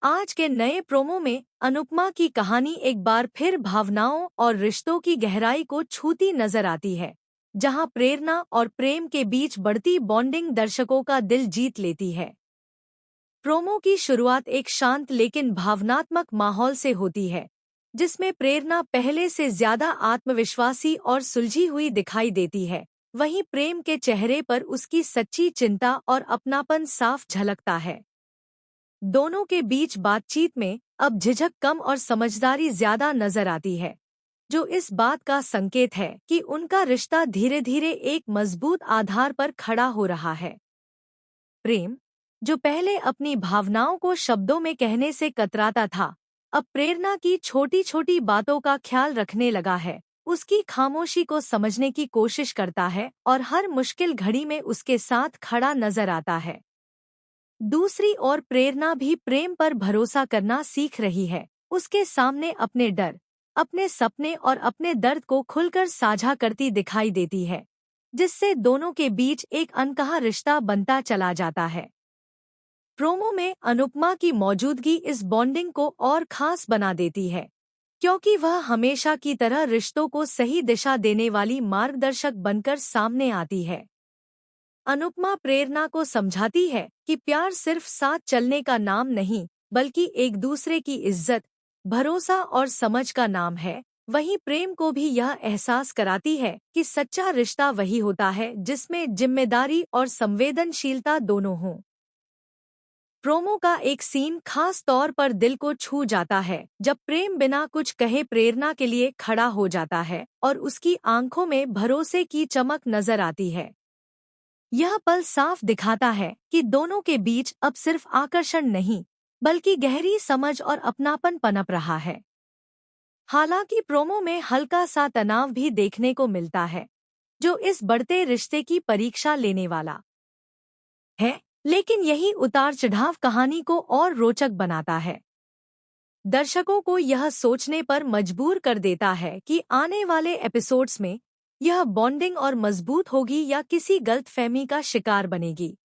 आज के नए प्रोमो में अनुपमा की कहानी एक बार फिर भावनाओं और रिश्तों की गहराई को छूती नजर आती है, जहां प्रेरणा और प्रेम के बीच बढ़ती बॉन्डिंग दर्शकों का दिल जीत लेती है। प्रोमो की शुरुआत एक शांत लेकिन भावनात्मक माहौल से होती है, जिसमें प्रेरणा पहले से ज्यादा आत्मविश्वासी और सुलझी हुई दिखाई देती है। वहीं प्रेम के चेहरे पर उसकी सच्ची चिंता और अपनापन साफ झलकता है। दोनों के बीच बातचीत में अब झिझक कम और समझदारी ज्यादा नजर आती है, जो इस बात का संकेत है कि उनका रिश्ता धीरे धीरे एक मजबूत आधार पर खड़ा हो रहा है। प्रेम, जो पहले अपनी भावनाओं को शब्दों में कहने से कतराता था, अब प्रेरणा की छोटी छोटी बातों का ख्याल रखने लगा है। उसकी खामोशी को समझने की कोशिश करता है और हर मुश्किल घड़ी में उसके साथ खड़ा नजर आता है। दूसरी ओर प्रेरणा भी प्रेम पर भरोसा करना सीख रही है। उसके सामने अपने डर, अपने सपने और अपने दर्द को खुलकर साझा करती दिखाई देती है, जिससे दोनों के बीच एक अनकहा रिश्ता बनता चला जाता है। प्रोमो में अनुपमा की मौजूदगी इस बॉन्डिंग को और खास बना देती है, क्योंकि वह हमेशा की तरह रिश्तों को सही दिशा देने वाली मार्गदर्शक बनकर सामने आती है। अनुपमा प्रेरणा को समझाती है कि प्यार सिर्फ साथ चलने का नाम नहीं, बल्कि एक दूसरे की इज्जत, भरोसा और समझ का नाम है। वहीं प्रेम को भी यह एहसास कराती है कि सच्चा रिश्ता वही होता है जिसमें जिम्मेदारी और संवेदनशीलता दोनों हों। प्रोमो का एक सीन खास तौर पर दिल को छू जाता है, जब प्रेम बिना कुछ कहे प्रेरणा के लिए खड़ा हो जाता है और उसकी आंखों में भरोसे की चमक नजर आती है। यह पल साफ दिखाता है कि दोनों के बीच अब सिर्फ आकर्षण नहीं, बल्कि गहरी समझ और अपनापन पनप रहा है। हालांकि प्रोमो में हल्का सा तनाव भी देखने को मिलता है, जो इस बढ़ते रिश्ते की परीक्षा लेने वाला है, लेकिन यही उतार चढ़ाव कहानी को और रोचक बनाता है। दर्शकों को यह सोचने पर मजबूर कर देता है कि आने वाले एपिसोड्स में यह बॉन्डिंग और मजबूत होगी या किसी गलतफहमी का शिकार बनेगी।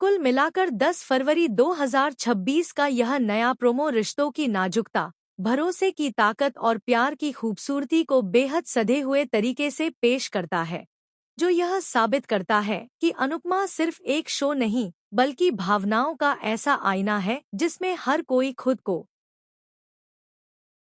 कुल मिलाकर 10 फरवरी 2026 का यह नया प्रोमो रिश्तों की नाजुकता, भरोसे की ताकत और प्यार की खूबसूरती को बेहद सधे हुए तरीके से पेश करता है, जो यह साबित करता है कि अनुपमा सिर्फ एक शो नहीं, बल्कि भावनाओं का ऐसा आईना है जिसमें हर कोई खुद को